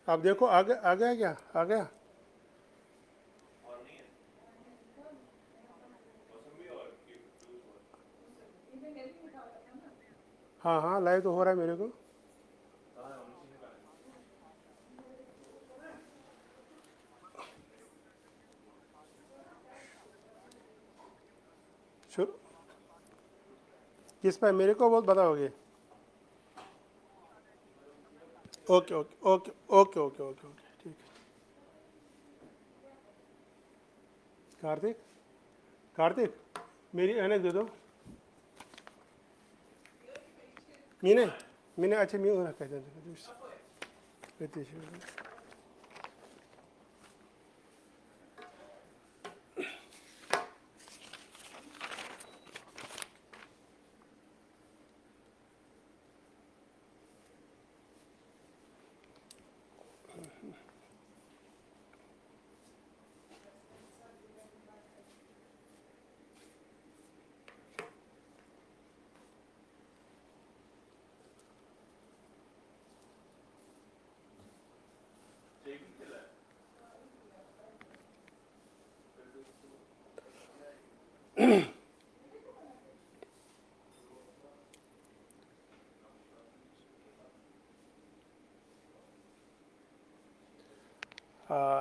आप देखो आ गया क्या? आ गया? हाँ हाँ, लाइव तो हो रहा है मेरे को। शुरू किस पर, मेरे को बहुत बताओगे? Okay okay okay okay okay okay okay, ठीक है। कार्तिक, कार्तिक, मेरी एनक दे दो। मीने, मीने, अच्छा मी कहते हैं।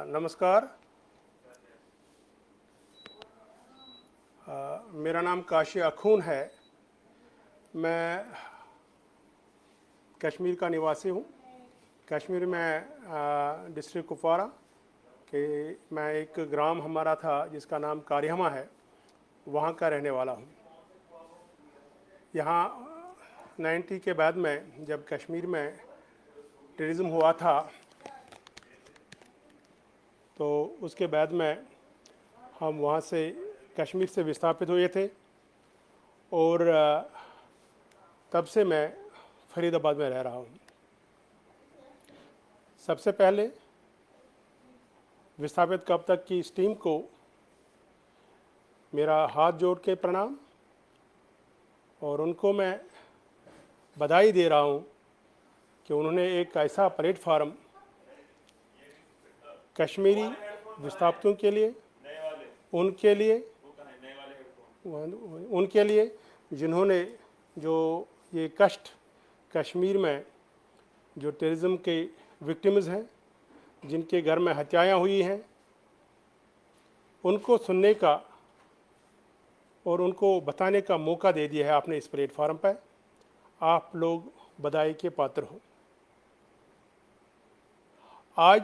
नमस्कार। मेरा नाम काशी अखून है। मैं कश्मीर का निवासी हूँ। कश्मीर में डिस्ट्रिक्ट कुपवारा के, मैं एक ग्राम हमारा था जिसका नाम कारिहमा है, वहाँ का रहने वाला हूँ। यहाँ 90 के बाद में जब कश्मीर में टेररिज्म हुआ था, तो उसके बाद में हम वहाँ से कश्मीर से विस्थापित हुए थे, और तब से मैं फरीदाबाद में रह रहा हूँ। सबसे पहले विस्थापित कब तक की इस टीम को मेरा हाथ जोड़ के प्रणाम, और उनको मैं बधाई दे रहा हूँ कि उन्होंने एक ऐसा प्लेटफार्म कश्मीरी विस्थापितों के लिए, उनके लिए उनके लिए जिन्होंने जो ये कष्ट कश्मीर में, जो टेररिज्म के विक्टिम्स हैं, जिनके घर में हत्याएं हुई हैं, उनको सुनने का और उनको बताने का मौका दे दिया है आपने इस प्लेटफार्म पर। आप लोग बधाई के पात्र हो। आज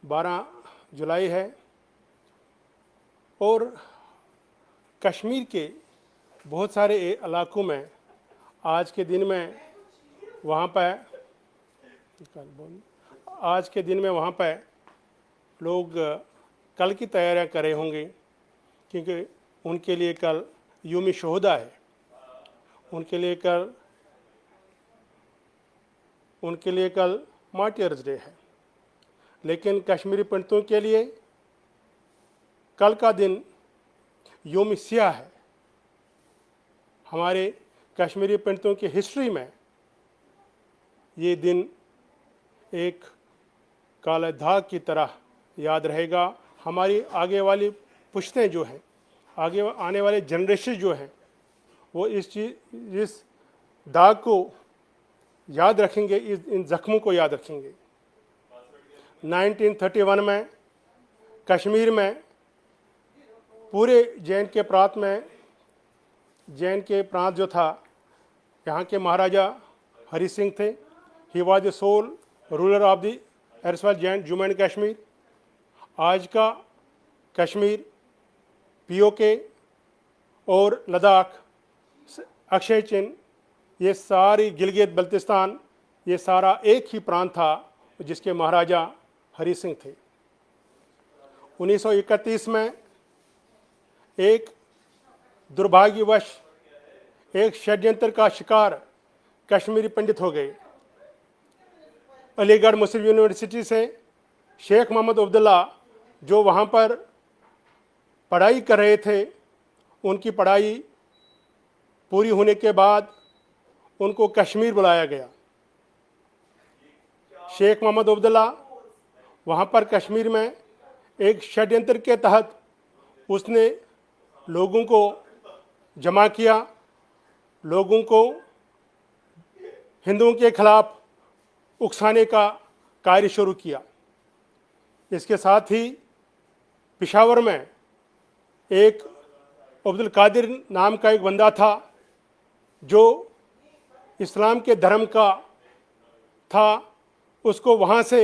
12 जुलाई है, और कश्मीर के बहुत सारे इलाकों में आज के दिन में वहाँ पर वहाँ पर लोग कल की तैयारियां कर रहे होंगे, क्योंकि उनके लिए कल यौम शोहदा है। उनके लिए कल मार्टियर्स डे है। लेकिन कश्मीरी पंडितों के लिए कल का दिन यौम सियाह है। हमारे कश्मीरी पंडितों की हिस्ट्री में ये दिन एक काले दाग की तरह याद रहेगा। हमारी आगे वाली पुश्तें जो हैं, आगे आने वाले जनरेशन जो हैं, वो इस दाग को याद रखेंगे, इन जख्मों को याद रखेंगे। 1931 में कश्मीर में पूरे जैन के प्रांत जो था, यहाँ के महाराजा हरि सिंह थे। He was the sole ruler of the erstwhile जैन जम्मू एंड कश्मीर। आज का कश्मीर, पीओके और लद्दाख, अक्षय चिन, ये सारी गिलगित बल्तिस्तान, ये सारा एक ही प्रांत था जिसके महाराजा हरि सिंह थे। 1931 में एक दुर्भाग्यवश एक षड्यंत्र का शिकार कश्मीरी पंडित हो गए। अलीगढ़ मुस्लिम यूनिवर्सिटी से शेख मोहम्मद अब्दुल्ला, जो वहाँ पर पढ़ाई कर रहे थे, उनकी पढ़ाई पूरी होने के बाद उनको कश्मीर बुलाया गया। शेख मोहम्मद अब्दुल्ला वहाँ पर कश्मीर में एक षड्यंत्र के तहत उसने लोगों को जमा किया, लोगों को हिंदुओं के खिलाफ उकसाने का कार्य शुरू किया। इसके साथ ही पेशावर में एक अब्दुल कादिर नाम का एक बंदा था जो इस्लाम के धर्म का था, उसको वहाँ से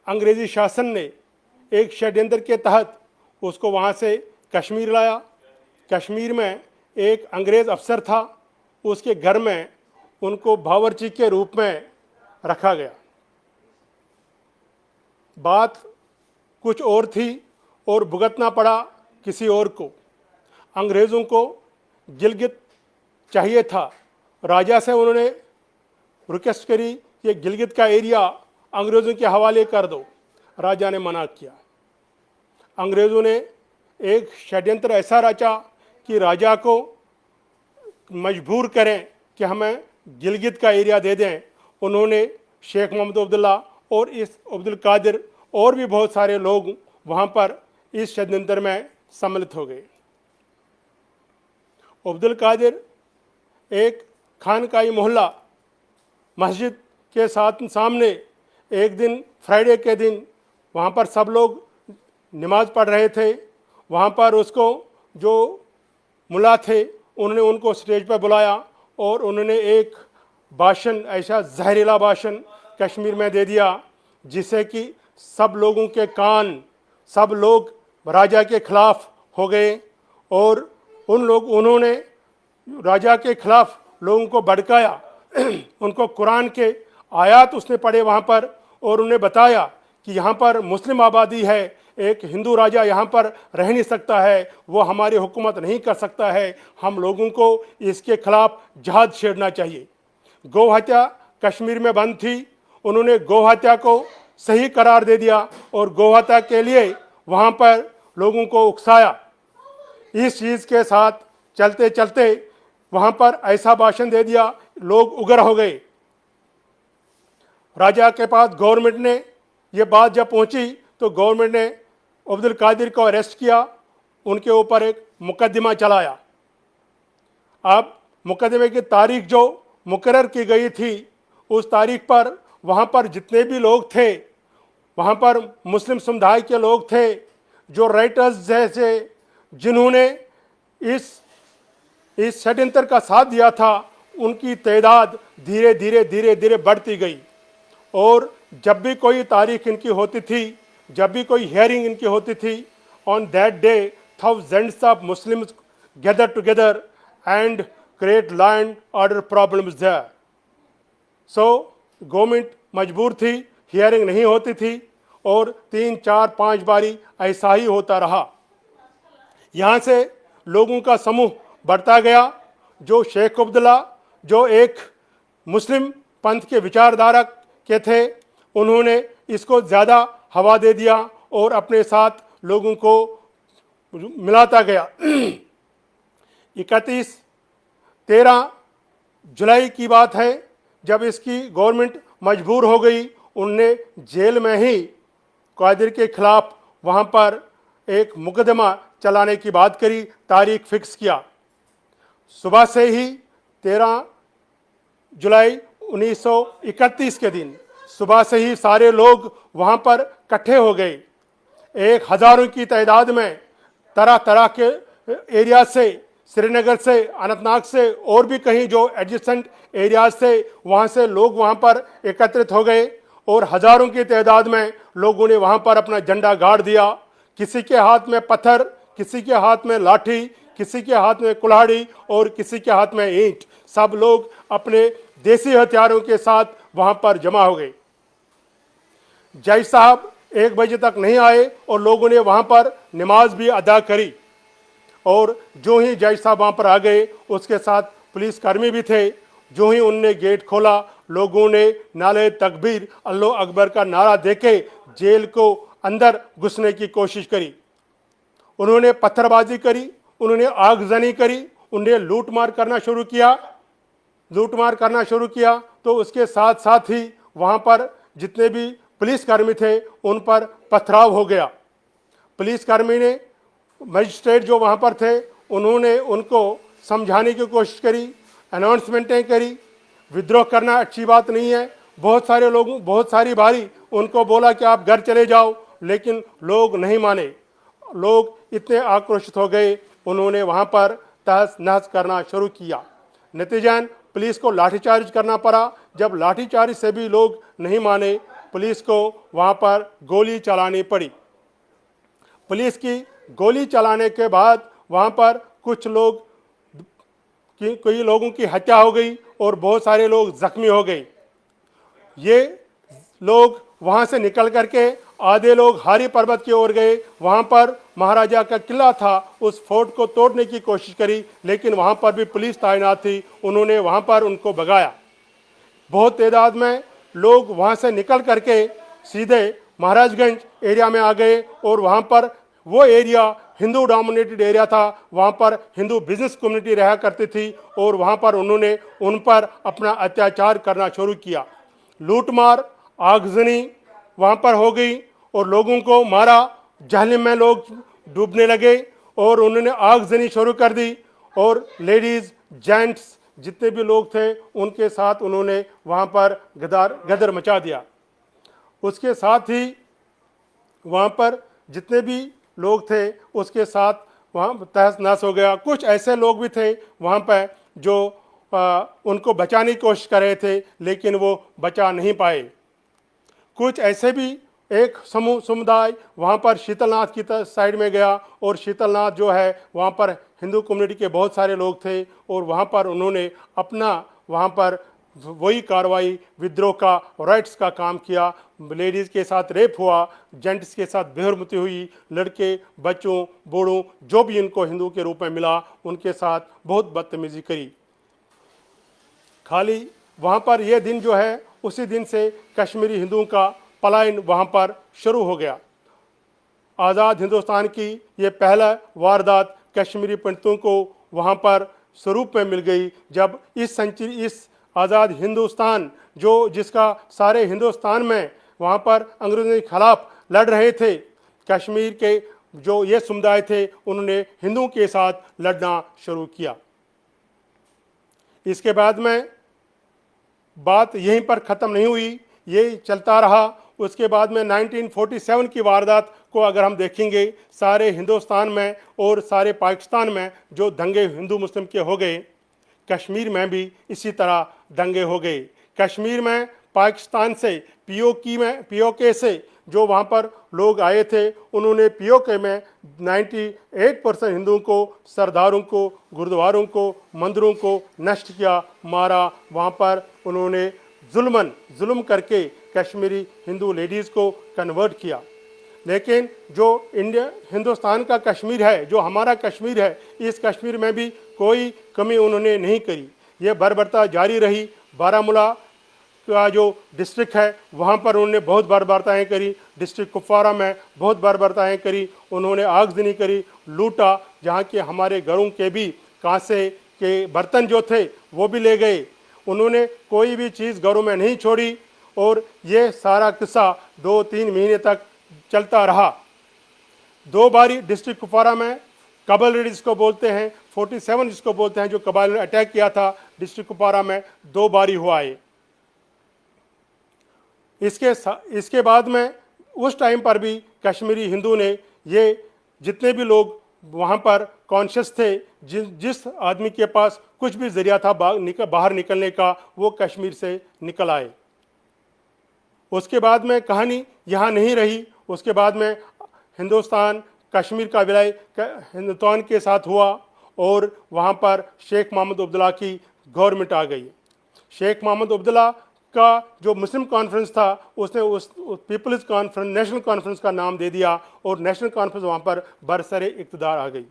अंग्रेज़ी शासन ने एक षड्यंत्र के तहत उसको वहाँ से कश्मीर लाया। कश्मीर में एक अंग्रेज़ अफसर था, उसके घर में उनको बावर्ची के रूप में रखा गया। बात कुछ और थी और भुगतना पड़ा किसी और को। अंग्रेज़ों को गिलगित चाहिए था। राजा से उन्होंने रिक्वेस्ट करी कि गिलगित का एरिया अंग्रेज़ों के हवाले कर दो। राजा ने मना किया। अंग्रेज़ों ने एक षड्यंत्र ऐसा रचा कि राजा को मजबूर करें कि हमें गिलगित का एरिया दे दें। उन्होंने शेख मोहम्मद अब्दुल्ला और इस अब्दुल कादिर और भी बहुत सारे लोग वहाँ पर इस षड्यंत्र में सम्मिलित हो गए। अब्दुल कादिर एक खानकाई मोहल्ला मस्जिद के साथ सामने एक दिन फ्राइडे के दिन वहाँ पर सब लोग नमाज पढ़ रहे थे। वहाँ पर उसको जो मुल्ला थे उन्होंने उनको स्टेज पर बुलाया और उन्होंने एक भाषण, ऐसा जहरीला भाषण कश्मीर में दे दिया जिससे कि सब लोगों के कान, सब लोग राजा के खिलाफ हो गए और उन्होंने राजा के खिलाफ लोगों को भड़काया। उनको कुरान के आयत उसने पढ़े वहाँ पर और उन्हें बताया कि यहाँ पर मुस्लिम आबादी है, एक हिंदू राजा यहाँ पर रह नहीं सकता है, वो हमारी हुकूमत नहीं कर सकता है, हम लोगों को इसके खिलाफ जहाद छेड़ना चाहिए। गौ हत्या कश्मीर में बंद थी, उन्होंने गौ हत्या को सही करार दे दिया और गौ हत्या के लिए वहाँ पर लोगों को उकसाया। इस चीज़ के साथ चलते चलते वहाँ पर ऐसा भाषण दे दिया, लोग उग्र हो गए। राजा के पास गवर्नमेंट ने ये बात जब पहुँची तो गवर्नमेंट ने अब्दुल कादिर को अरेस्ट किया, उनके ऊपर एक मुकदमा चलाया। अब मुकदमे की तारीख जो मुकर्रर की गई थी, उस तारीख पर वहाँ पर जितने भी लोग थे, वहाँ पर मुस्लिम समुदाय के लोग थे, जो राइटर्स जैसे जिन्होंने इस षड्यंत्र का साथ दिया था, उनकी तादाद धीरे धीरे बढ़ती गई। और जब भी कोई तारीख इनकी होती थी, जब भी कोई हियरिंग इनकी होती थी, on that day thousands of Muslims gather together and create law and order problems there. So government मजबूर थी, हियरिंग नहीं होती थी और 3, 4, 5 बारी ऐसा ही होता रहा। यहाँ से लोगों का समूह बढ़ता गया। जो शेख अब्दुल्ला, जो एक मुस्लिम पंथ के विचारधारा के थे, उन्होंने इसको ज़्यादा हवा दे दिया और अपने साथ लोगों को मिलाता गया। 13 जुलाई की बात है जब इसकी गवर्नमेंट मजबूर हो गई, उनने जेल में ही कादिर के खिलाफ वहाँ पर एक मुकदमा चलाने की बात करी, तारीख फिक्स किया। सुबह से ही 13 जुलाई 1931 के दिन सुबह से ही सारे लोग वहाँ पर इकट्ठे हो गए। एक हज़ारों की तादाद में तरह तरह के एरिया से, श्रीनगर से, अनंतनाग से और भी कहीं जो एडजेसेंट एरियाज से, वहाँ से लोग वहाँ पर एकत्रित हो गए और हज़ारों की तादाद में लोगों ने वहाँ पर अपना झंडा गाड़ दिया। किसी के हाथ में पत्थर, किसी के हाथ में लाठी, किसी के हाथ में कुल्हाड़ी और किसी के हाथ में ईंट, सब लोग अपने देसी हथियारों के साथ वहाँ पर जमा हो गए। जज साहब 1 बजे तक नहीं आए और लोगों ने वहाँ पर नमाज भी अदा करी। और जो ही जज साहब वहाँ पर आ गए, उसके साथ पुलिसकर्मी भी थे। जो ही उनने गेट खोला, लोगों ने नारे तकबीर, अल्लाह अकबर का नारा देके जेल को अंदर घुसने की कोशिश करी। उन्होंने पत्थरबाजी करी, उन्होंने आगजनी करी, उन्हें लूटमार करना शुरू किया। तो उसके साथ साथ ही वहाँ पर जितने भी पुलिसकर्मी थे उन पर पथराव हो गया। पुलिसकर्मी ने, मजिस्ट्रेट जो वहाँ पर थे, उन्होंने उनको समझाने की कोशिश करी, अनाउंसमेंटें करी, विद्रोह करना अच्छी बात नहीं है। बहुत सारे लोगों, बहुत सारी बारी उनको बोला कि आप घर चले जाओ, लेकिन लोग नहीं माने। लोग इतने आक्रोशित हो गए, उन्होंने वहाँ पर तहस नहस करना शुरू किया। नतीजन पुलिस को लाठीचार्ज करना पड़ा। जब लाठीचार्ज से भी लोग नहीं माने, पुलिस को वहाँ पर गोली चलानी पड़ी। पुलिस की गोली चलाने के बाद वहाँ पर कुछ लोग, कई लोगों की हत्या हो गई और बहुत सारे लोग जख्मी हो गए। ये लोग वहाँ से निकल करके आधे लोग हारी पर्वत की ओर गए। वहाँ पर महाराजा का किला था, उस फोर्ट को तोड़ने की कोशिश करी, लेकिन वहाँ पर भी पुलिस तैनात थी, उन्होंने वहाँ पर उनको भगाया। बहुत तादाद में लोग वहाँ से निकल करके सीधे महाराजगंज एरिया में आ गए और वहाँ पर वो एरिया हिंदू डोमिनेटेड एरिया था। वहाँ पर हिंदू बिजनेस कम्युनिटी रहा करती थी और वहाँ पर उन्होंने उन पर अपना अत्याचार करना शुरू किया। लूटमार, आगजनी वहाँ पर हो गई और लोगों को मारा। जहलम में लोग डूबने लगे और उन्होंने आगजनी शुरू कर दी और लेडीज़, जेंट्स जितने भी लोग थे उनके साथ उन्होंने वहाँ पर गदर मचा दिया। उसके साथ ही वहाँ पर जितने भी लोग थे उसके साथ वहाँ तहस नहस हो गया। कुछ ऐसे लोग भी थे वहाँ पर जो उनको बचाने की कोशिश कर रहे थे, लेकिन वो बचा नहीं पाए। कुछ ऐसे भी एक समुदाय वहाँ पर शीतलनाथ की साइड में गया और शीतलनाथ जो है वहाँ पर हिंदू कम्युनिटी के बहुत सारे लोग थे और वहाँ पर उन्होंने अपना वहाँ पर वही कार्रवाई, विद्रोह का, राइट्स का काम किया। लेडीज़ के साथ रेप हुआ, जेंट्स के साथ बेहरमती हुई, लड़के, बच्चों, बूढ़ों, जो भी इनको हिंदू के रूप में मिला उनके साथ बहुत बदतमीजी करी। खाली वहाँ पर यह दिन जो है, उसी दिन से कश्मीरी हिंदुओं का पलायन वहाँ पर शुरू हो गया। आज़ाद हिंदुस्तान की ये पहला वारदात कश्मीरी पंडितों को वहाँ पर स्वरूप में मिल गई, जब इस आज़ाद हिंदुस्तान जो जिसका सारे हिंदुस्तान में वहाँ पर अंग्रेज़ों के खिलाफ लड़ रहे थे, कश्मीर के जो ये समुदाय थे उन्होंने हिंदुओं के साथ लड़ना शुरू किया। इसके बाद में बात यहीं पर ख़त्म नहीं हुई, ये चलता रहा। उसके बाद में 1947 की वारदात को अगर हम देखेंगे, सारे हिंदुस्तान में और सारे पाकिस्तान में जो दंगे हिंदू मुस्लिम के हो गए, कश्मीर में भी इसी तरह दंगे हो गए। कश्मीर में पाकिस्तान से पीओके से जो वहाँ पर लोग आए थे, उन्होंने पीओके में 98% हिंदुओं को, सरदारों को, गुरुद्वारों को, मंदिरों को नष्ट किया, मारा। वहाँ पर उन्होंने जुल्म करके कश्मीरी हिंदू लेडीज़ को कन्वर्ट किया। लेकिन जो हिंदुस्तान का कश्मीर है, जो हमारा कश्मीर है, इस कश्मीर में भी कोई कमी उन्होंने नहीं करी। ये बर्बरता जारी रही। बारामूला का जो डिस्ट्रिक्ट है वहाँ पर उन्होंने बहुत बर्बरताएँ करी। डिस्ट्रिक्ट कुपवारा में बहुत बर्बरताएँ करी। उन्होंने आगजनी करी, लूटा। जहाँ के हमारे घरों के भी कांसे के बर्तन जो थे वो भी ले गए। उन्होंने कोई भी चीज़ घरों में नहीं छोड़ी और ये सारा किस्सा 2-3 महीने तक चलता रहा। 2 बारी डिस्ट्रिक्ट कुपवारा में कबलरी जिसको बोलते हैं, 47 जिसको बोलते हैं, जो कबाइल ने अटैक किया था डिस्ट्रिक्ट कुपवारा में, 2 बारी हुआ है। इसके बाद में उस टाइम पर भी कश्मीरी हिंदू ने, ये जितने भी लोग वहाँ पर कॉन्शियस थे, जिस आदमी के पास कुछ भी जरिया था बाहर निकलने का, वो कश्मीर से निकल आए। उसके बाद में कहानी यहाँ नहीं रही। उसके बाद में हिंदुस्तान कश्मीर का विलय हिंदुस्तान के साथ हुआ और वहाँ पर शेख मोहम्मद अब्दुल्ला की गवर्नमेंट आ गई। शेख मोहम्मद अब्दुल्ला का जो मुस्लिम कॉन्फ्रेंस था, उसने उस पीपल्स कॉन्फ्रेंस, नेशनल कॉन्फ्रेंस का नाम दे दिया और नेशनल कॉन्फ्रेंस वहाँ पर बरसरे इक़्तिदार आ गई।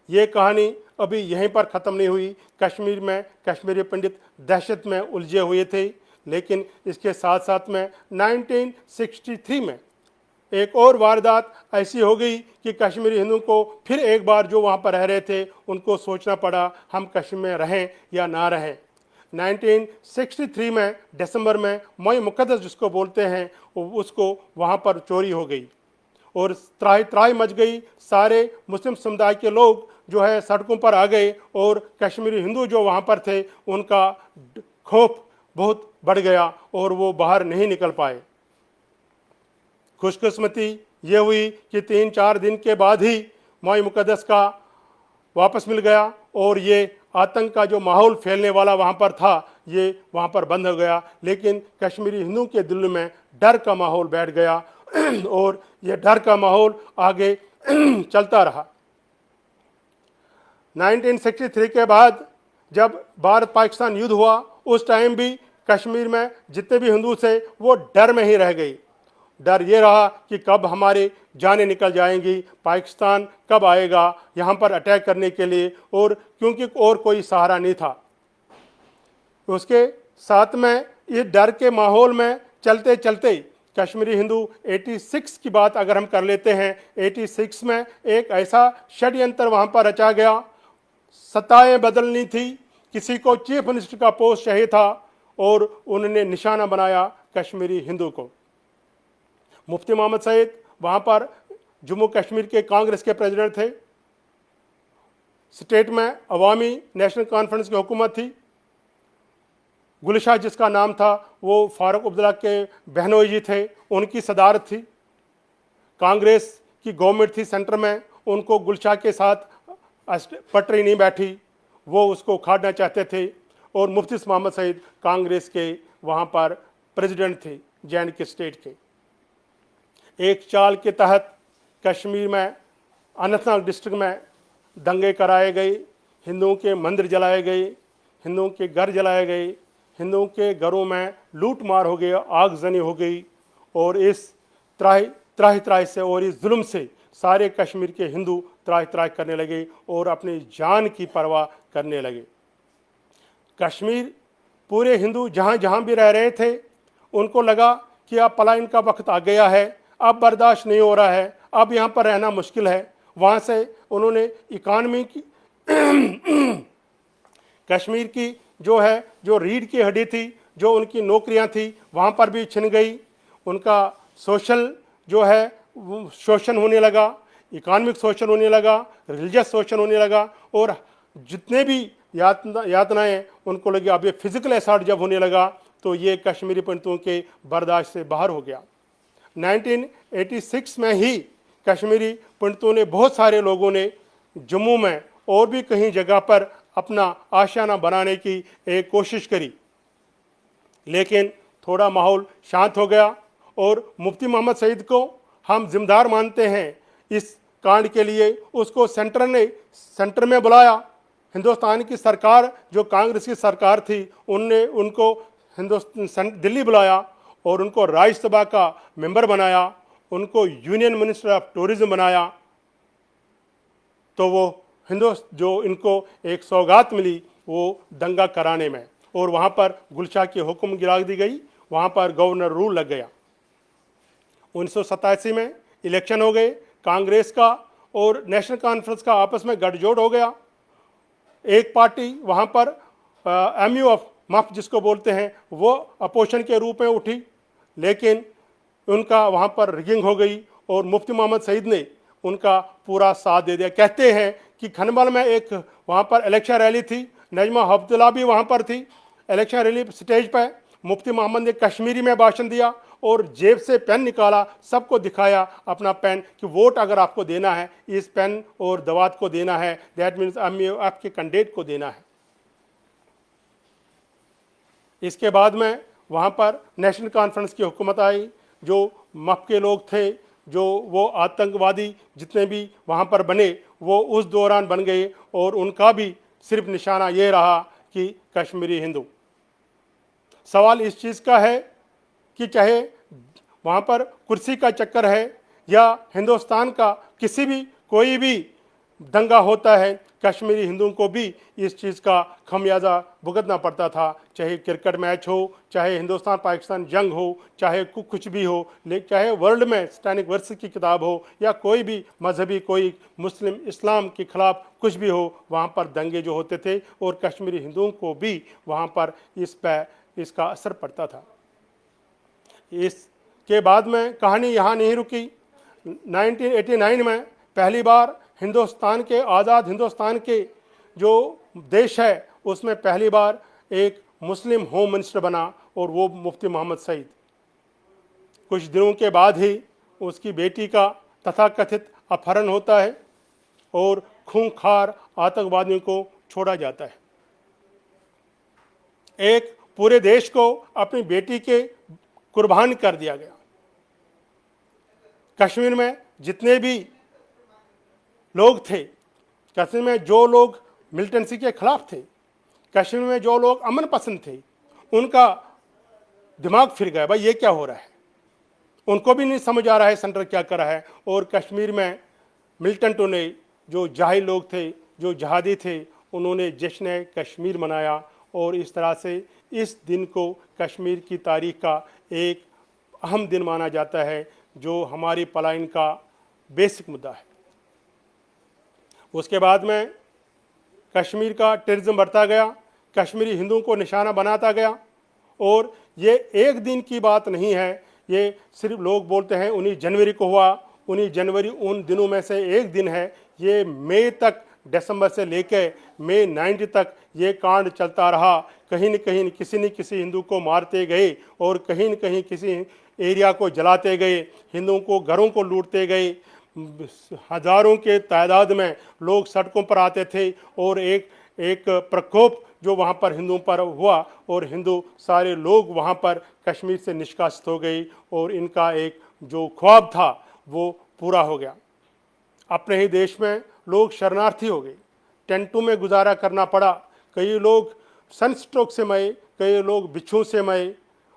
ये कहानी अभी यहीं पर ख़त्म नहीं हुई। कश्मीर में कश्मीरी पंडित दहशत में उलझे हुए थे, लेकिन इसके साथ साथ में 1963 में एक और वारदात ऐसी हो गई कि कश्मीरी हिंदुओं को फिर एक बार जो वहाँ पर रह रहे थे उनको सोचना पड़ा, हम कश्मीर में रहें या ना रहें। 1963 में दिसंबर में मई मुक़द्दस जिसको बोलते हैं उसको वहाँ पर चोरी हो गई और त्राही त्राही मच गई। सारे मुस्लिम समुदाय के लोग जो है सड़कों पर आ गए और कश्मीरी हिंदू जो वहाँ पर थे उनका खौफ बहुत बढ़ गया और वो बाहर नहीं निकल पाए। खुशकिस्मती ये हुई कि 3-4 दिन के बाद ही मई मुक़द्दस का वापस मिल गया और ये आतंक का जो माहौल फैलने वाला वहाँ पर था ये वहाँ पर बंद हो गया। लेकिन कश्मीरी हिंदुओं के दिल में डर का माहौल बैठ गया और ये डर का माहौल आगे चलता रहा। 1963 के बाद जब भारत पाकिस्तान युद्ध हुआ उस टाइम भी कश्मीर में जितने भी हिंदू थे वो डर में ही रह गए। डर ये रहा कि कब हमारे जानें निकल जाएंगी, पाकिस्तान कब आएगा यहाँ पर अटैक करने के लिए, और क्योंकि और कोई सहारा नहीं था। उसके साथ में इस डर के माहौल में चलते चलते कश्मीरी हिंदू 86 की बात अगर हम कर लेते हैं, 86 में एक ऐसा षड्यंत्र वहाँ पर रचा गया। सत्ताएं बदलनी थी, किसी को चीफ मिनिस्टर का पोस्ट चाहिए था और उन्होंने निशाना बनाया कश्मीरी हिंदू को। मुफ्ती मोहम्मद सईद वहाँ पर जम्मू कश्मीर के कांग्रेस के प्रेसिडेंट थे। स्टेट में अवामी नेशनल कॉन्फ्रेंस की हुकूमत थी। गुलशाह जिसका नाम था वो फारूक अब्दुल्ला के बहनोई जी थे, उनकी सदारत थी। कांग्रेस की गवर्नमेंट थी सेंटर में, उनको गुलशाह के साथ पटरी नहीं बैठी, वो उसको उखाड़ना चाहते थे। और मुफ्ती मोहम्मद सईद कांग्रेस के वहाँ पर प्रेसिडेंट थे J&K स्टेट के। एक चाल के तहत कश्मीर में अनंतनाग डिस्ट्रिक्ट में दंगे कराए गए, हिंदुओं के मंदिर जलाए गए, हिंदुओं के घर जलाए गए, हिंदुओं के घरों में लूट मार हो गई, आगजनी हो गई। और इस त्राही से और इस जुल्म से सारे कश्मीर के हिंदू त्राही करने लगे और अपनी जान की परवाह करने लगे। कश्मीर पूरे हिंदू जहाँ जहाँ भी रह रहे थे उनको लगा कि अब पलायन का वक्त आ गया है, अब बर्दाश्त नहीं हो रहा है, अब यहाँ पर रहना मुश्किल है। वहाँ से उन्होंने इकानमी की कश्मीर की जो है जो रीढ़ की हड्डी थी, जो उनकी नौकरियाँ थी वहाँ पर भी छिन गई। उनका सोशल जो है शोषण होने लगा, इकोनॉमिक शोषण होने लगा, रिलीजियस शोषण होने लगा और जितने भी यातनाएं उनको लगी। अब ये फिजिकल असॉल्ट जब होने लगा तो ये कश्मीरी पंडितों के बर्दाश्त से बाहर हो गया। 1986 में ही कश्मीरी पंडितों ने, बहुत सारे लोगों ने जम्मू में और भी कहीं जगह पर अपना आशियाना बनाने की एक कोशिश करी, लेकिन थोड़ा माहौल शांत हो गया। और मुफ्ती मोहम्मद सईद को हम जिम्मेदार मानते हैं इस कांड के लिए। उसको सेंटर में बुलाया। हिंदुस्तान की सरकार जो कांग्रेस की सरकार थी उनने उनको दिल्ली बुलाया और उनको राज्यसभा का मेंबर बनाया, उनको यूनियन मिनिस्टर ऑफ टूरिज्म बनाया। तो वो जो इनको एक सौगात मिली वो दंगा कराने में, और वहाँ पर गुलशाह की हुक्म गिरा दी गई, वहाँ पर गवर्नर रूल लग गया। 1987 में इलेक्शन हो गए, कांग्रेस का और नेशनल कॉन्फ्रेंस का आपस में गठजोड़ हो गया। एक पार्टी वहाँ पर MU ऑफ मफ जिसको बोलते हैं वो अपोजिशन के रूप में उठी, लेकिन उनका वहाँ पर रिगिंग हो गई और मुफ्ती मोहम्मद सईद ने उनका पूरा साथ दे दिया। कहते हैं कि खनबल में एक वहाँ पर इलेक्शन रैली थी, नजमा हफ्तुल्लाह भी वहाँ पर थी। इलेक्शन रैली स्टेज पर मुफ्ती मोहम्मद ने कश्मीरी में भाषण दिया और जेब से पेन निकाला, सबको दिखाया अपना पेन कि वोट अगर आपको देना है इस पेन और दवात को देना है, दैट मीन्स आपके कैंडिडेट को देना है। इसके बाद में वहाँ पर नेशनल कॉन्फ्रेंस की हुकूमत आई। जो मफ के लोग थे, जो वो आतंकवादी जितने भी वहाँ पर बने वो उस दौरान बन गए और उनका भी सिर्फ निशाना ये रहा कि कश्मीरी हिंदू। सवाल इस चीज़ का है कि चाहे वहाँ पर कुर्सी का चक्कर है या हिंदुस्तान का किसी भी कोई भी दंगा होता है कश्मीरी हिंदुओं को भी इस चीज़ का खमियाजा भुगतना पड़ता था, चाहे क्रिकेट मैच हो, चाहे हिंदुस्तान पाकिस्तान जंग हो, चाहे कुछ भी हो, लेकिन चाहे वर्ल्ड में सैनिक वर्ष की किताब हो या कोई भी मजहबी कोई मुस्लिम इस्लाम के खिलाफ कुछ भी हो, वहाँ पर दंगे जो होते थे और कश्मीरी हिंदुओं को भी वहाँ पर इसका असर पड़ता था। इसके बाद में कहानी यहाँ नहीं रुकी। 1989 में पहली बार हिंदुस्तान के आज़ाद हिंदुस्तान के जो देश है उसमें पहली बार एक मुस्लिम होम मिनिस्टर बना और वो मुफ्ती मोहम्मद सईद। कुछ दिनों के बाद ही उसकी बेटी का तथाकथित अपहरण होता है और खूंखार आतंकवादियों को छोड़ा जाता है। एक पूरे देश को अपनी बेटी के कुर्बान कर दिया गया। कश्मीर में जितने भी लोग थे, कश्मीर में जो लोग मिलिटेंसी के खिलाफ थे, कश्मीर में जो लोग अमन पसंद थे, उनका दिमाग फिर गया, भाई ये क्या हो रहा है। उनको भी नहीं समझ आ रहा है सेंटर क्या कर रहा है। और कश्मीर में मिलिटेंटों ने, जो जाहिल लोग थे, जो जहादी थे, उन्होंने जश्न कश्मीर मनाया और इस तरह से इस दिन को कश्मीर की तारीख का एक अहम दिन माना जाता है, जो हमारी पलायन का बेसिक मुद्दा है। उसके बाद में कश्मीर का टेररिज्म बढ़ता गया, कश्मीरी हिंदुओं को निशाना बनाता गया। और ये एक दिन की बात नहीं है, ये सिर्फ लोग बोलते हैं 19 जनवरी को हुआ। 19 जनवरी उन दिनों में से एक दिन है। ये मई तक, दिसंबर से लेकर मई 90 तक ये कांड चलता रहा। कहीं न कहीं किसी न किसी हिंदू को मारते गए और कहीं न कहीं किसी एरिया को जलाते गए, हिंदुओं को घरों को लूटते गए। हजारों के तादाद में लोग सड़कों पर आते थे और एक प्रकोप जो वहाँ पर हिंदुओं पर हुआ और हिंदू सारे लोग वहाँ पर कश्मीर से निष्कासित हो गई और इनका एक जो ख्वाब था वो पूरा हो गया। अपने ही देश में लोग शरणार्थी हो गए, टेंटों में गुजारा करना पड़ा। कई लोग सनस्ट्रोक से मरे, कई लोग बिच्छू से मरे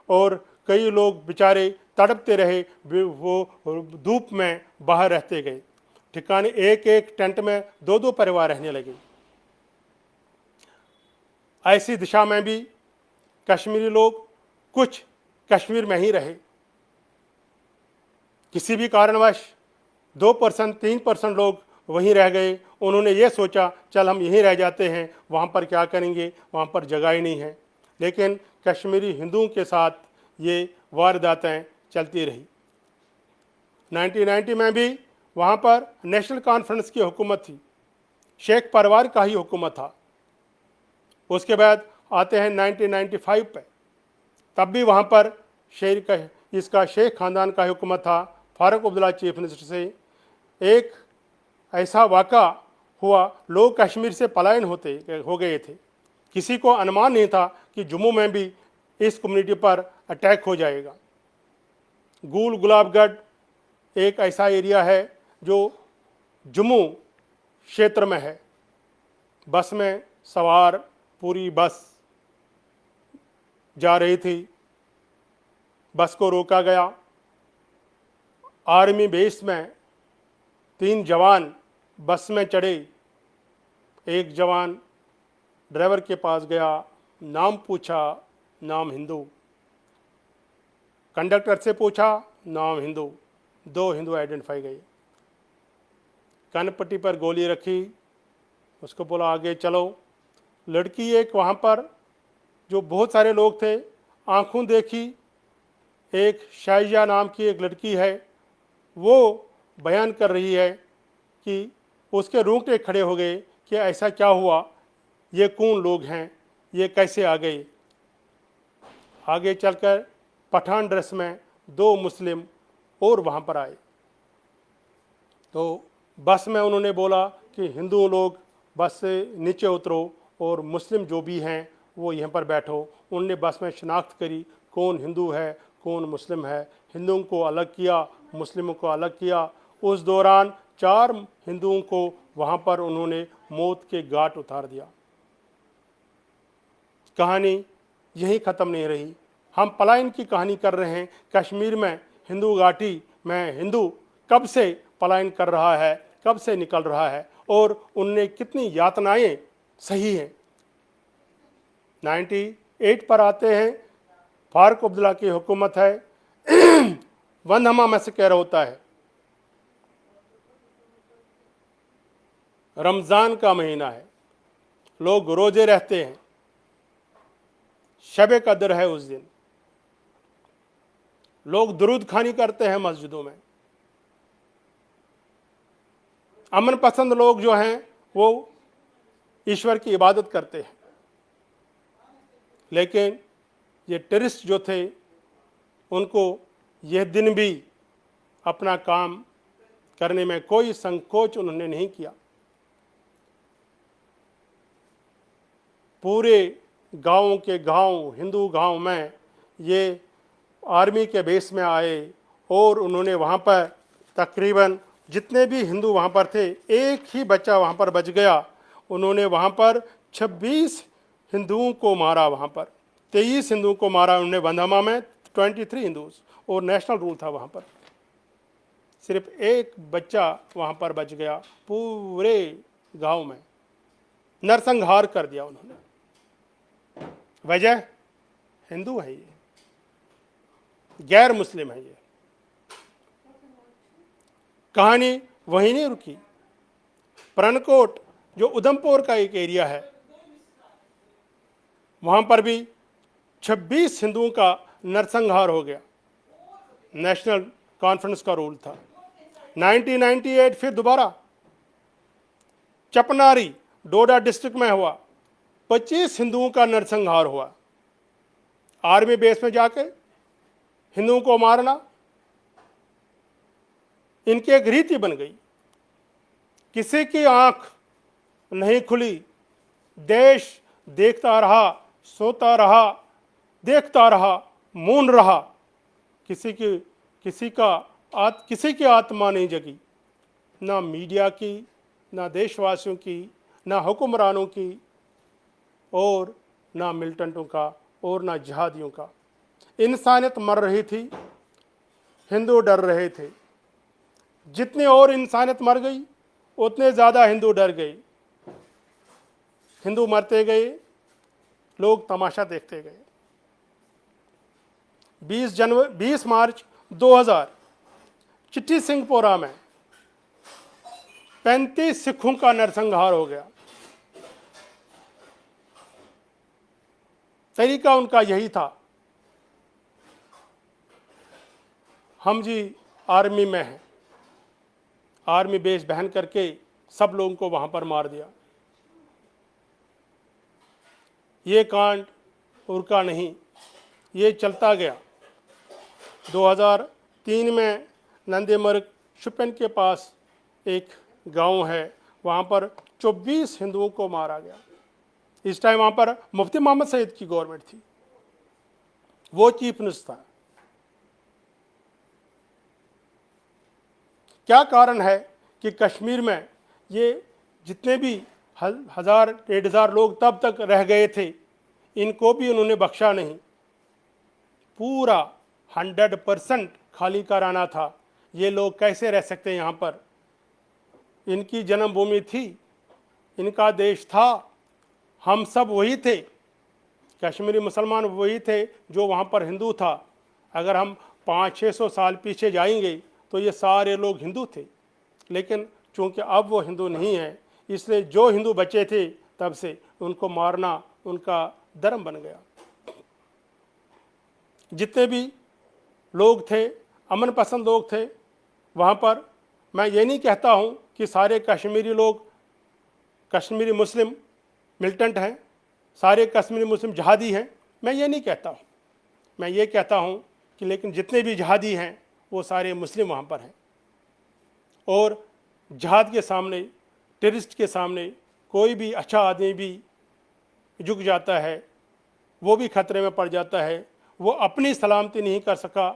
और कई लोग बेचारे तड़पते रहे, वो धूप में बाहर रहते गए। ठिकाने एक एक टेंट में दो दो परिवार रहने लगे। ऐसी दिशा में भी कश्मीरी लोग कुछ कश्मीर में ही रहे। किसी भी कारणवश 2% 3% लोग वहीं रह गए। उन्होंने ये सोचा चल हम यहीं रह जाते हैं, वहाँ पर क्या करेंगे, वहाँ पर जगह ही नहीं है। लेकिन कश्मीरी हिंदुओं के साथ ये वारदातें चलती रही। 1990 में भी वहाँ पर नेशनल कॉन्फ्रेंस की हुकूमत थी, शेख परिवार का ही हुकूमत था। उसके बाद आते हैं 1995 पे, तब भी वहाँ पर इसका शेख ख़ानदान का हुकूमत था। फारूक अब्दुल्ला चीफ मिनिस्टर से एक ऐसा वाक़ा हुआ, लोग कश्मीर से पलायन हो गए थे। किसी को अनुमान नहीं था कि जम्मू में भी इस कम्युनिटी पर अटैक हो जाएगा। गुल गुलाबगढ़ एक ऐसा एरिया है जो जम्मू क्षेत्र में है। बस में सवार पूरी बस जा रही थी, बस को रोका गया। आर्मी बेस में 3 जवान बस में चढ़े। एक जवान ड्राइवर के पास गया, नाम पूछा, नाम हिंदू। कंडक्टर से पूछा, नाम हिंदू। 2 हिंदू आइडेंटिफाई गए। कनपट्टी पर गोली रखी, उसको बोला आगे चलो। लड़की एक वहाँ पर जो बहुत सारे लोग थे, आंखों देखी। एक शाइजा नाम की एक लड़की है, वो बयान कर रही है कि उसके रोंगटे खड़े हो गए कि ऐसा क्या हुआ, ये कौन लोग हैं, ये कैसे आ गए। आगे चलकर पठान ड्रेस में 2 मुस्लिम और वहाँ पर आए। तो बस में उन्होंने बोला कि हिंदू लोग बस से नीचे उतरो और मुस्लिम जो भी हैं वो यहाँ पर बैठो। उनने बस में शनाख्त करी कौन हिंदू है कौन मुस्लिम है। हिंदुओं को अलग किया, मुस्लिमों को अलग किया। उस दौरान 4 हिंदुओं को वहाँ पर उन्होंने मौत के घाट उतार दिया। कहानी यहीं ख़त्म नहीं रही। हम पलायन की कहानी कर रहे हैं। कश्मीर में हिंदू घाटी में हिंदू कब से पलायन कर रहा है, कब से निकल रहा है और उनने कितनी यातनाएं सही हैं। 98 पर आते हैं, फारूक अब्दुल्ला की हुकूमत है। वंदहमा में से कह रहा होता है, रमज़ान का महीना है, लोग रोजे रहते हैं, शब कद्र है उस दिन, लोग दुरूद खानी करते हैं मस्जिदों में। अमन पसंद लोग जो हैं वो ईश्वर की इबादत करते हैं। लेकिन ये टेररिस्ट जो थे, उनको यह दिन भी अपना काम करने में कोई संकोच उन्होंने नहीं किया। पूरे गांव के गांव, हिंदू गांव में ये आर्मी के बेस में आए और उन्होंने वहाँ पर तकरीबन जितने भी हिंदू वहाँ पर थे, एक ही बच्चा वहाँ पर बच गया। उन्होंने वहाँ पर 26 हिंदुओं को मारा, वहाँ पर 23 हिंदुओं को मारा उन्होंने वंदहमा में, 23 हिंदूज, और नेशनल रूल था वहाँ पर। सिर्फ एक बच्चा वहाँ पर बच गया, पूरे गांव में नरसंहार कर दिया उन्होंने। वजह हिंदू है, ये गैर मुस्लिम है। ये कहानी वहीं नहीं रुकी। परनकोट जो उधमपुर का एक एरिया है, वहां पर भी 26 हिंदुओं का नरसंहार हो गया। नेशनल कॉन्फ्रेंस का रूल था। 1998 फिर दोबारा चपनारी डोडा डिस्ट्रिक्ट में हुआ, 25 हिंदुओं का नरसंहार हुआ। आर्मी बेस में जाके हिंदुओं को मारना इनकी एक रीति बन गई। किसी की आंख नहीं खुली, देश देखता रहा, सोता रहा, देखता रहा, मौन रहा। किसी की आत्मा नहीं जगी, ना मीडिया की, ना देशवासियों की, ना हुक्मरानों की, और ना मिलिटेंटों का, और ना जिहादियों का। इंसानियत मर रही थी, हिंदू डर रहे थे। जितनी और इंसानियत मर गई, उतने ज़्यादा हिंदू डर गए। हिंदू मरते गए, लोग तमाशा देखते गए। 20 मार्च 2000 चिट्ठी सिंहपोरा में 35 सिखों का नरसंहार हो गया। तरीका उनका यही था, हम जी आर्मी में हैं, आर्मी बेस बहन करके सब लोगों को वहां पर मार दिया। ये कांड उनका नहीं, ये चलता गया। 2003 में नंदेमर्ग शुपिन के पास एक गांव है, वहां पर 24 हिंदुओं को मारा गया। इस टाइम वहां पर मुफ्ती मोहम्मद सईद की गवर्नमेंट थी, वो चीफ मिनिस्टर था। क्या कारण है कि कश्मीर में ये जितने भी 1000-1500 लोग तब तक रह गए थे, इनको भी उन्होंने बख्शा नहीं। पूरा 100% खाली कराना था। ये लोग कैसे रह सकते हैं यहाँ पर? इनकी जन्मभूमि थी, इनका देश था, हम सब वही थे। कश्मीरी मुसलमान वही थे जो वहाँ पर हिंदू था। अगर हम 500-600 साल पीछे जाएंगे तो ये सारे लोग हिंदू थे। लेकिन चूंकि अब वो हिंदू नहीं है, इसलिए जो हिंदू बचे थे तब से उनको मारना उनका धर्म बन गया। जितने भी लोग थे, अमन पसंद लोग थे वहाँ पर। मैं ये नहीं कहता हूँ कि सारे कश्मीरी लोग कश्मीरी मुस्लिम मिलिटेंट हैं, सारे कश्मीरी मुस्लिम जहादी हैं, मैं ये नहीं कहता हूँ। मैं ये कहता हूँ कि लेकिन जितने भी जहादी हैं वो सारे मुस्लिम वहाँ पर हैं। और जहाद के सामने, टेररिस्ट के सामने कोई भी अच्छा आदमी भी झुक जाता है, वो भी खतरे में पड़ जाता है। वो अपनी सलामती नहीं कर सका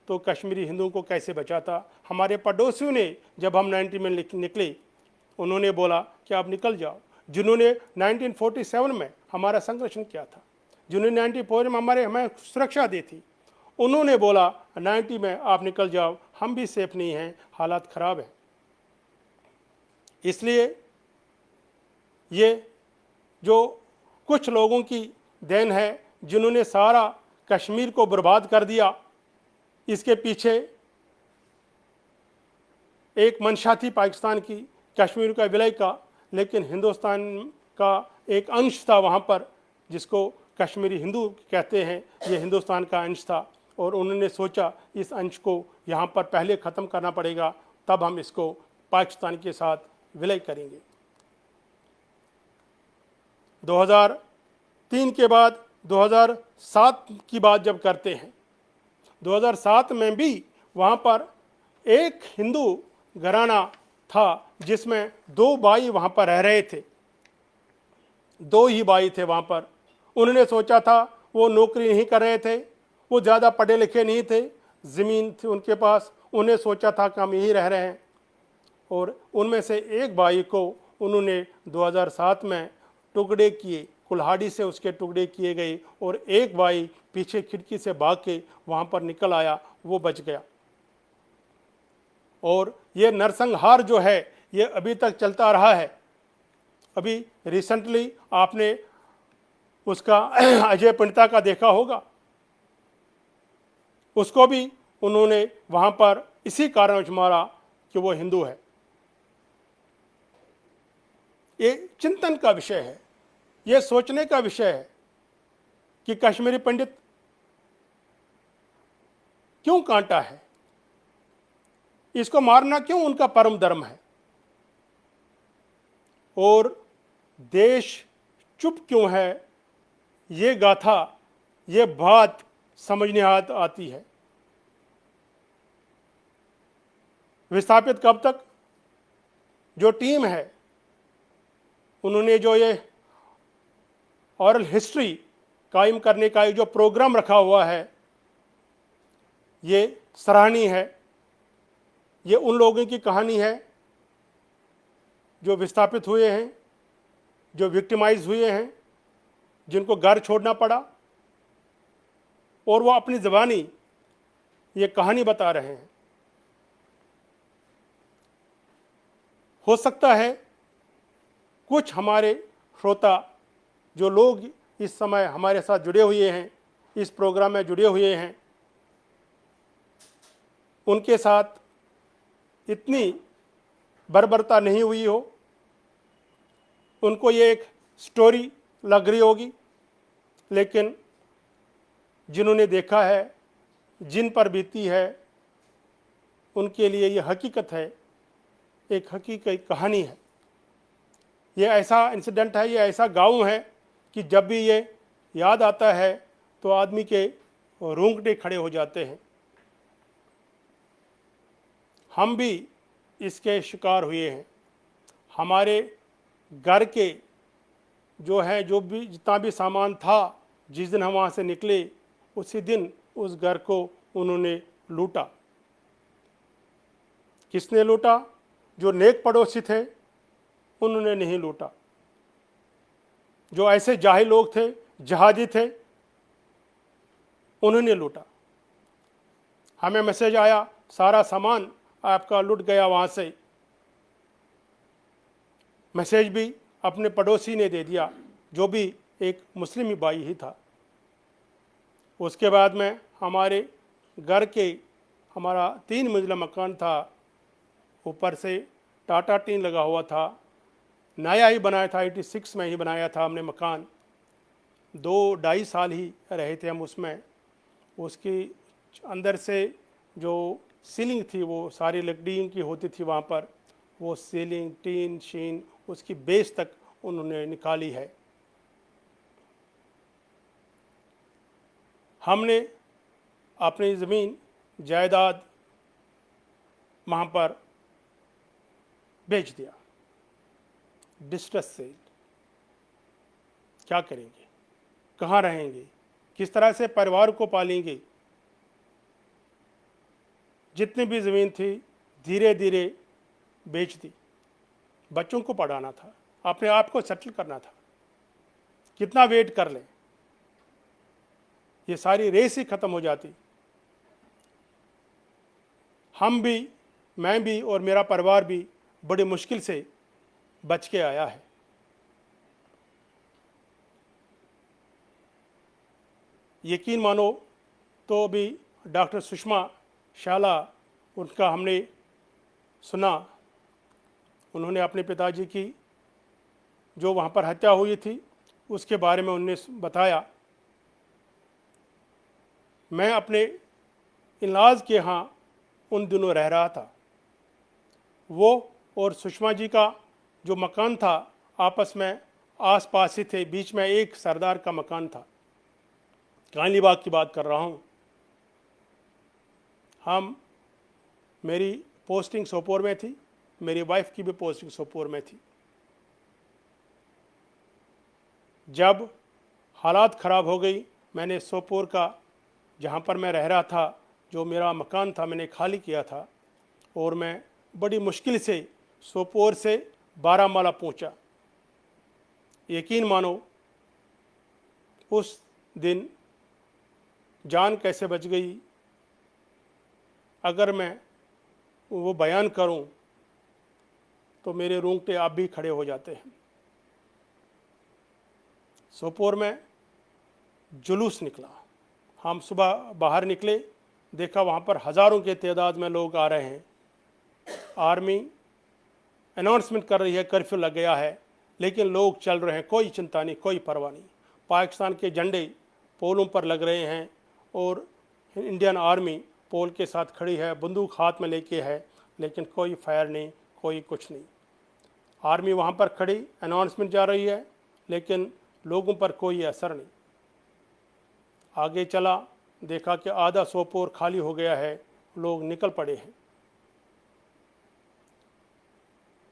तो कश्मीरी हिंदुओं को कैसे बचाता? हमारे पड़ोसियों ने जब हम 90 में निकले, उन्होंने बोला कि आप निकल जाओ। जिन्होंने 1947 में हमारा संरक्षण किया था, जिन्होंने 94 में हमें सुरक्षा दी थी, उन्होंने बोला 90 में आप निकल जाओ, हम भी सेफ नहीं हैं, हालात ख़राब हैं। इसलिए ये जो कुछ लोगों की देन है जिन्होंने सारा कश्मीर को बर्बाद कर दिया। इसके पीछे एक मंशा थी पाकिस्तान की कश्मीर का विलय का, लेकिन हिंदुस्तान का एक अंश था वहाँ पर जिसको कश्मीरी हिंदू कहते हैं, ये हिंदुस्तान का अंश था। और उन्होंने सोचा इस अंश को यहाँ पर पहले ख़त्म करना पड़ेगा, तब हम इसको पाकिस्तान के साथ विलय करेंगे। 2003 के बाद 2007 की बात जब करते हैं, 2007 में भी वहाँ पर एक हिंदू घराना था जिसमें 2 भाई वहाँ पर रह रहे थे, 2 ही भाई थे वहाँ पर। उन्होंने सोचा था, वो नौकरी नहीं कर रहे थे, वो ज़्यादा पढ़े लिखे नहीं थे, ज़मीन थी उनके पास, उन्हें सोचा था कि हम यहीं रह रहे हैं। और उनमें से एक भाई को उन्होंने 2007 में टुकड़े किए, कुल्हाड़ी से उसके टुकड़े किए गए, और एक भाई पीछे खिड़की से भाग के वहाँ पर निकल आया, वो बच गया। और ये नरसंहार जो है ये अभी तक चलता रहा है। अभी रिसेंटली आपने उसका अजय पंडिता का देखा होगा, उसको भी उन्होंने वहाँ पर इसी कारण मारा कि वो हिंदू है। ये चिंतन का विषय है, ये सोचने का विषय है कि कश्मीरी पंडित क्यों कांटा है, इसको मारना क्यों उनका परम धर्म है, और देश चुप क्यों है। ये गाथा, ये बात समझने आती है। विस्थापित कब तक, जो टीम है उन्होंने जो ये ऑरल हिस्ट्री कायम करने का जो प्रोग्राम रखा हुआ है, ये सराहनीय है। ये उन लोगों की कहानी है जो विस्थापित हुए हैं, जो विक्टिमाइज हुए हैं, जिनको घर छोड़ना पड़ा, और वो अपनी ज़बानी ये कहानी बता रहे हैं। हो सकता है कुछ हमारे श्रोता जो लोग इस समय हमारे साथ जुड़े हुए हैं, इस प्रोग्राम में जुड़े हुए हैं, उनके साथ इतनी बर्बरता नहीं हुई हो, उनको ये एक स्टोरी लग रही होगी, लेकिन जिन्होंने देखा है, जिन पर बीती है, उनके लिए ये हकीकत है, एक हकीकत कहानी है। ये ऐसा इंसिडेंट है, ये ऐसा गाँव है कि जब भी ये याद आता है तो आदमी के रोंगटे खड़े हो जाते हैं। हम भी इसके शिकार हुए हैं। हमारे घर के जो है, जो भी जितना भी सामान था, जिस दिन हम वहाँ से निकले उसी दिन उस घर को उन्होंने लूटा। किसने लूटा? जो नेक पड़ोसी थे उन्होंने नहीं लूटा। जो ऐसे जाहिल लोग थे, जहाजी थे, उन्होंने लूटा। हमें मैसेज आया सारा सामान आपका लूट गया वहाँ से। मैसेज भी अपने पड़ोसी ने दे दिया, जो भी एक मुस्लिम भाई ही था। उसके बाद में हमारे घर के, हमारा 3 मंजिला मकान था, ऊपर से टाटा टीन लगा हुआ था, नया ही बनाया था, 86 में ही बनाया था हमने मकान। 2-2.5 साल ही रहे थे हम उसमें। उसकी अंदर से जो सीलिंग थी वो सारी लकड़ी की होती थी वहाँ पर, वो सीलिंग, टीन शीन, उसकी बेस तक उन्होंने निकाली है। हमने अपनी ज़मीन जायदाद वहाँ पर बेच दिया, डिस्ट्रेस सेल। क्या करेंगे, कहाँ रहेंगे, किस तरह से परिवार को पालेंगे। जितनी भी ज़मीन थी धीरे धीरे बेच दी। बच्चों को पढ़ाना था, अपने आप को सेटल करना था, कितना वेट कर लें, ये सारी रेस ही ख़त्म हो जाती। हम भी, मैं भी और मेरा परिवार भी बड़ी मुश्किल से बच के आया है। यकीन मानो तो अभी डॉक्टर सुषमा शाला, उनका हमने सुना, उन्होंने अपने पिताजी की जो वहाँ पर हत्या हुई थी उसके बारे में उन्होंने बताया। मैं अपने इलाज के यहाँ उन दिनों रह रहा था। वो और सुषमा जी का जो मकान था आपस में आस पास ही थे, बीच में एक सरदार का मकान था। काली बाग की बात कर रहा हूँ। मेरी पोस्टिंग सोपोर में थी, मेरी वाइफ की भी पोस्टिंग सोपोर में थी। जब हालात ख़राब हो गई, मैंने सोपोर का जहाँ पर मैं रह रहा था, जो मेरा मकान था, मैंने खाली किया था और मैं बड़ी मुश्किल से सोपोर से बारामूला पहुँचा। यकीन मानो उस दिन जान कैसे बच गई, अगर मैं वो बयान करूं तो मेरे रोंगटे आप भी खड़े हो जाते हैं। सोपोर में जुलूस निकला। हम सुबह बाहर निकले, देखा वहाँ पर हज़ारों के तादाद में लोग आ रहे हैं। आर्मी अनाउंसमेंट कर रही है कर्फ्यू लग गया है, लेकिन लोग चल रहे हैं, कोई चिंता नहीं, कोई परवाह नहीं। पाकिस्तान के झंडे पोलों पर लग रहे हैं और इंडियन आर्मी पोल के साथ खड़ी है, बंदूक हाथ में लेके है, लेकिन कोई फायर नहीं, कोई कुछ नहीं। आर्मी वहाँ पर खड़ी, अनाउंसमेंट जा रही है, लेकिन लोगों पर कोई असर नहीं। आगे चला, देखा कि आधा सोपोर खाली हो गया है, लोग निकल पड़े हैं।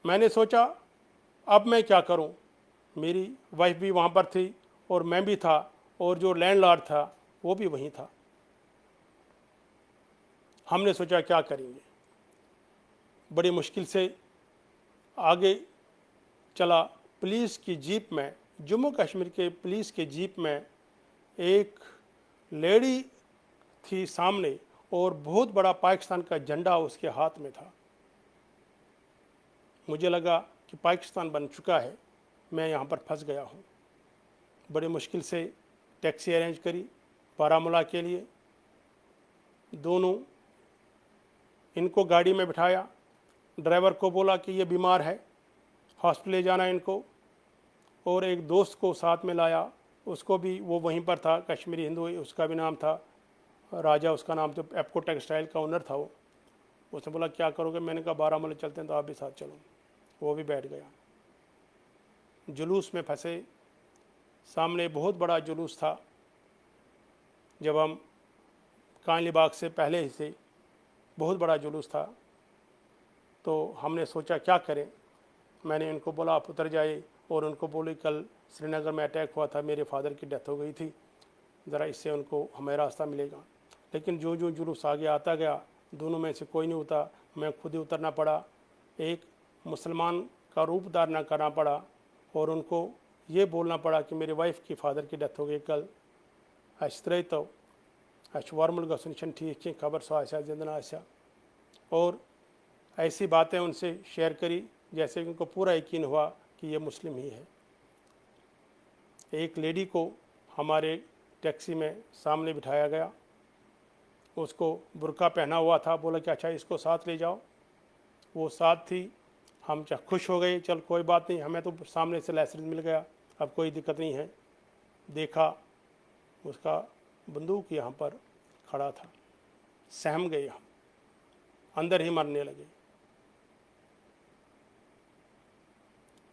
मैंने सोचा अब मैं क्या करूं। मेरी वाइफ भी वहाँ पर थी और मैं भी था, और जो लैंडलॉर्ड था वो भी वहीं था। हमने सोचा क्या करेंगे। बड़ी मुश्किल से आगे चला। पुलिस की जीप में, जम्मू कश्मीर के पुलिस के जीप में एक लेडी थी सामने, और बहुत बड़ा पाकिस्तान का झंडा उसके हाथ में था। मुझे लगा कि पाकिस्तान बन चुका है, मैं यहाँ पर फंस गया हूँ। बड़ी मुश्किल से टैक्सी अरेंज करी बारामूला के लिए। दोनों इनको गाड़ी में बिठाया, ड्राइवर को बोला कि ये बीमार है, हॉस्पिटल ले जाना इनको, और एक दोस्त को साथ में लाया, उसको भी, वो वहीं पर था, कश्मीरी हिंदू, उसका भी नाम था राजा, उसका नाम तो एप्को टेक्सटाइल का ओनर था वो। उसने बोला क्या करोगे, मैंने कहा बारामूला चलते हैं, तो आप भी साथ चलो। वो भी बैठ गया। जुलूस में फंसे। सामने बहुत बड़ा जुलूस था। जब हम काली बाग से पहले ही से बहुत बड़ा जुलूस था, तो हमने सोचा क्या करें। मैंने इनको बोला आप उतर जाए, और उनको बोले कल श्रीनगर में अटैक हुआ था, मेरे फादर की डेथ हो गई थी, ज़रा इससे उनको हमें रास्ता मिलेगा। लेकिन जो जो जुलूस आगे आता गया, दोनों में से कोई नहीं उतरा, मैं खुद ही उतरना पड़ा। एक मुसलमान का रूप धारण करना पड़ा, और उनको ये बोलना पड़ा कि मेरे वाइफ की फादर की डेथ हो गई कल, अश्तरे तो अशवारमुल गसन ठीक है, खबर सो आशा जिंदना आशा, और ऐसी बातें उनसे शेयर करी जैसे कि उनको पूरा यकीन हुआ कि ये मुस्लिम ही है। एक लेडी को हमारे टैक्सी में सामने बिठाया गया, उसको बुर्का पहना हुआ था, बोला कि अच्छा इसको साथ ले जाओ। वो साथ थी। हम खुश हो गए, चल कोई बात नहीं, हमें तो सामने से लाइसेंस मिल गया, अब कोई दिक्कत नहीं है। देखा उसका बंदूक यहाँ पर खड़ा था। सहम गए हम, अंदर ही मरने लगे।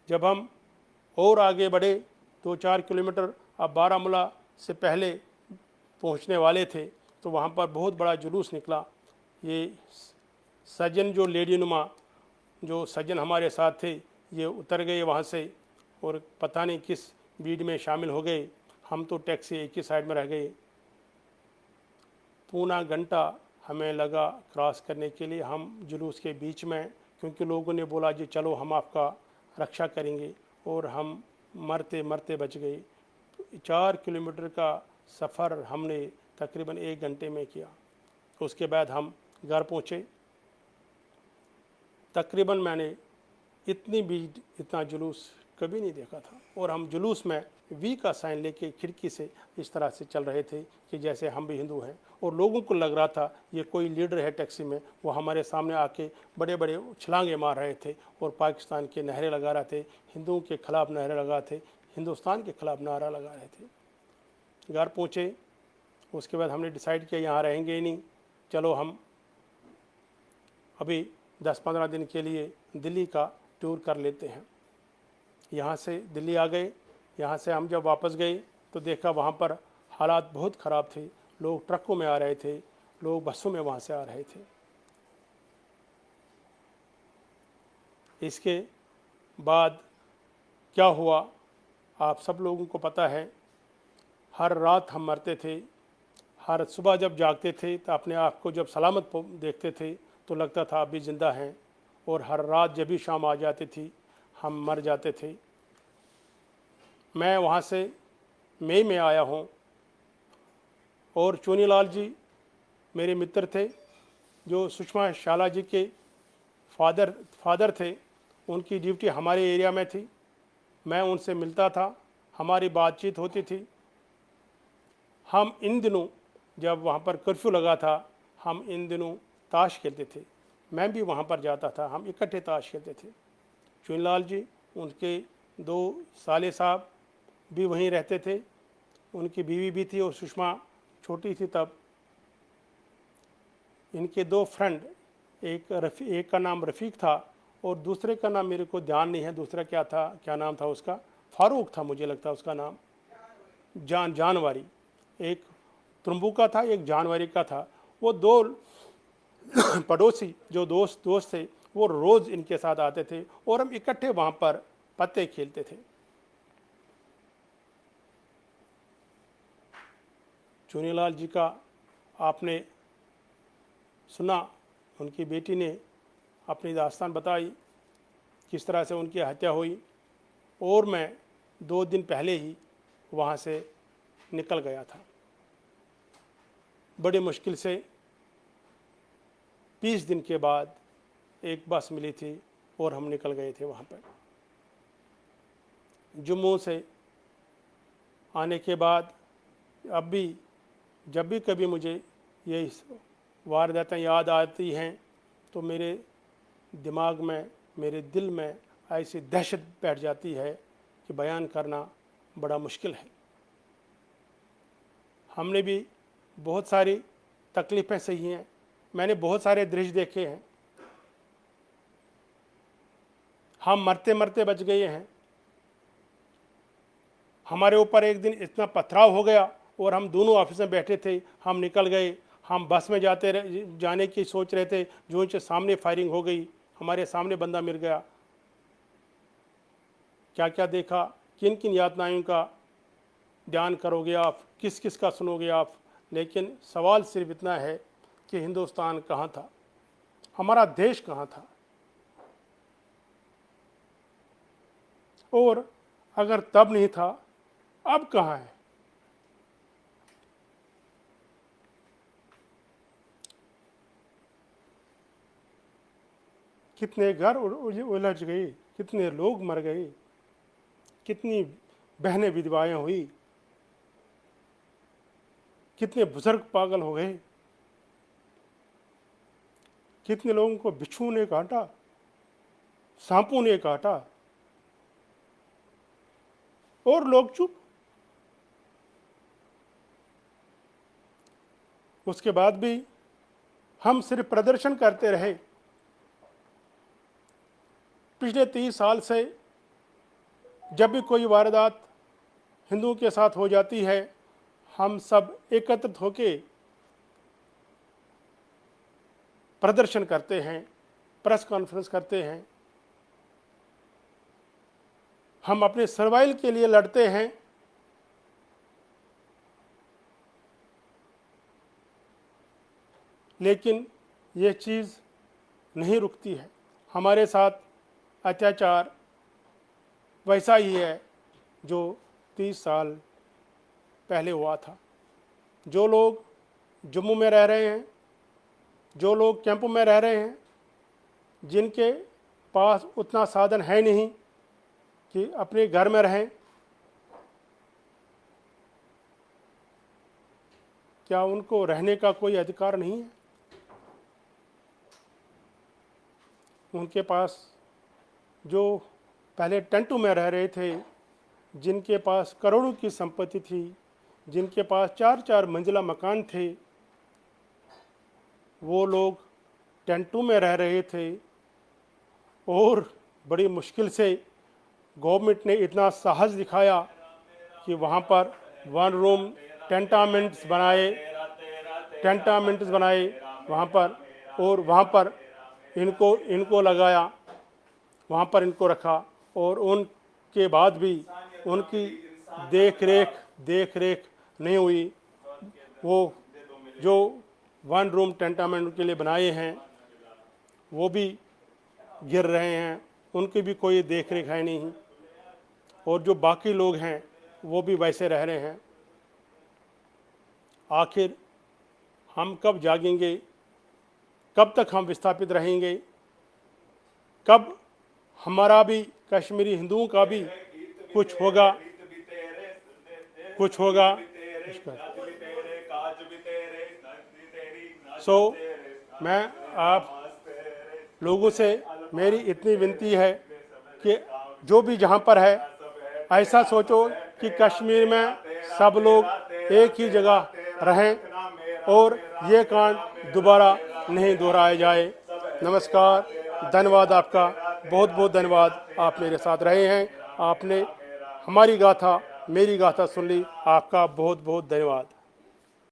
जब हम और आगे बढ़े 2-4 किलोमीटर, अब बारामूला से पहले पहुंचने वाले थे, तो वहाँ पर बहुत बड़ा जुलूस निकला। ये सज्जन, जो लेडी नुमा जो सज्जन हमारे साथ थे, ये उतर गए वहाँ से, और पता नहीं किस भीड़ में शामिल हो गए। हम तो टैक्सी एक ही साइड में रह गए। पूरा घंटा हमें लगा क्रॉस करने के लिए, हम जुलूस के बीच में, क्योंकि लोगों ने बोला जी चलो हम आपका रक्षा करेंगे, और हम मरते मरते बच गए। 4 किलोमीटर का सफ़र हमने तकरीबन 1 घंटे में किया। उसके बाद हम घर पहुँचे। तकरीबन मैंने इतनी भीड़, इतना जुलूस कभी नहीं देखा था। और हम जुलूस में वी का साइन लेके खिड़की से इस तरह से चल रहे थे कि जैसे हम भी हिंदू हैं, और लोगों को लग रहा था ये कोई लीडर है टैक्सी में। वो हमारे सामने आके बड़े बड़े छलांगे मार रहे थे और पाकिस्तान के नारे लगा रहे थे, हिंदुओं के खिलाफ नारे लगा थे, हिंदुस्तान के खिलाफ नारा लगा रहे थे। घर पहुँचे, उसके बाद हमने डिसाइड किया यहाँ रहेंगे ही नहीं, चलो हम अभी 10-15 दिन के लिए दिल्ली का टूर कर लेते हैं। यहाँ से दिल्ली आ गए। यहाँ से हम जब वापस गए तो देखा वहाँ पर हालात बहुत ख़राब थे। लोग ट्रकों में आ रहे थे, लोग बसों में वहाँ से आ रहे थे। इसके बाद क्या हुआ आप सब लोगों को पता है। हर रात हम मरते थे, हर सुबह जब जागते थे तो अपने आप को जब सलामत देखते थे तो लगता था अभी ज़िंदा हैं, और हर रात जब भी शाम आ जाती थी हम मर जाते थे। मैं वहाँ से मई में आया हूँ, और चूनीलाल जी मेरे मित्र थे जो सुषमा शाला जी के फादर थे। उनकी ड्यूटी हमारे एरिया में थी, मैं उनसे मिलता था, हमारी बातचीत होती थी। हम इन दिनों जब वहाँ पर कर्फ्यू लगा था, हम इन दिनों ताश खेलते थे, मैं भी वहाँ पर जाता था, हम इकट्ठे ताश खेलते थे। चुनीलाल जी, उनके 2 साले साहब भी वहीं रहते थे, उनकी बीवी भी थी और सुषमा छोटी थी तब। इनके 2 फ्रेंड, एक का नाम रफ़ीक था और दूसरे का नाम मेरे को ध्यान नहीं है, दूसरा क्या नाम था उसका, फारूक था मुझे लगता है उसका नाम, जानवारी। एक तुरंबू का था, एक जानवारी का था। वो 2 पड़ोसी जो दोस्त थे, वो रोज़ इनके साथ आते थे और हम इकट्ठे वहाँ पर पत्ते खेलते थे। चुनीलाल जी का आपने सुना, उनकी बेटी ने अपनी दास्तान बताई किस तरह से उनकी हत्या हुई, और मैं 2 दिन पहले ही वहाँ से निकल गया था। बड़ी मुश्किल से 20 दिन के बाद एक बस मिली थी और हम निकल गए थे वहाँ पर। जम्मू से आने के बाद अब भी जब भी कभी मुझे ये वारदातें याद आती हैं तो मेरे दिमाग में, मेरे दिल में ऐसी दहशत बैठ जाती है कि बयान करना बड़ा मुश्किल है। हमने भी बहुत सारी तकलीफ़ें सही हैं, मैंने बहुत सारे दृश्य देखे हैं। हम मरते मरते बच गए हैं। हमारे ऊपर एक दिन इतना पथराव हो गया और हम दोनों ऑफिस में बैठे थे, हम निकल गए। हम बस में जाने की सोच रहे थे, जो उनसे सामने फायरिंग हो गई, हमारे सामने बंदा मिल गया। क्या क्या देखा, किन किन यातनाओं का ध्यान करोगे आप, किस किस का सुनोगे आप। लेकिन सवाल सिर्फ इतना है कि हिंदुस्तान कहाँ था, हमारा देश कहाँ था, और अगर तब नहीं था अब कहाँ है। कितने घर उलझ गए, कितने लोग मर गए, कितनी बहनें विधवाएं हुई, कितने बुजुर्ग पागल हो गए, कितने लोगों को बिच्छू ने काटा, सांपों ने काटा, और लोग चुप। उसके बाद भी हम सिर्फ प्रदर्शन करते रहे। पिछले 30 साल से जब भी कोई वारदात हिंदुओं के साथ हो जाती है, हम सब एकत्रित होकर प्रदर्शन करते हैं, प्रेस कॉन्फ्रेंस करते हैं, हम अपने सर्वाइवल के लिए लड़ते हैं। लेकिन ये चीज़ नहीं रुकती है। हमारे साथ अत्याचार वैसा ही है जो 30 साल पहले हुआ था। जो लोग जम्मू में रह रहे हैं, जो लोग कैंपों में रह रहे हैं, जिनके पास उतना साधन है नहीं कि अपने घर में रहें, क्या उनको रहने का कोई अधिकार नहीं है? उनके पास जो पहले टेंटों में रह रहे थे, जिनके पास करोड़ों की संपत्ति थी, जिनके पास 4-4 मंजिला मकान थे, वो लोग टेंटों में रह रहे थे और बड़ी मुश्किल से गवर्नमेंट ने इतना साहस दिखाया कि वहाँ पर 1 रूम टेंटामेंट्स बनाए वहाँ पर, और वहाँ पर इनको लगाया, वहाँ पर इनको रखा, और उनके बाद भी उनकी देख रेख नहीं हुई। वो जो 1 रूम टेंटामेंट के लिए बनाए हैं वो भी गिर रहे हैं, उनकी भी कोई देख रेख है नहीं, और जो बाकी लोग हैं वो भी वैसे रह रहे हैं। आखिर हम कब जागेंगे? कब तक हम विस्थापित रहेंगे? कब हमारा भी, कश्मीरी हिंदुओं का भी कुछ होगा? मैं आप लोगों से मेरी इतनी विनती है कि जो भी जहाँ पर है, ऐसा सोचो कि कश्मीर में सब लोग एक ही जगह रहें और ये कांड दोबारा नहीं दोहराया जाए। नमस्कार, धन्यवाद आपका, बहुत बहुत धन्यवाद। आप मेरे साथ रहे हैं, आपने हमारी गाथा, मेरी गाथा सुन ली, आपका बहुत बहुत धन्यवाद।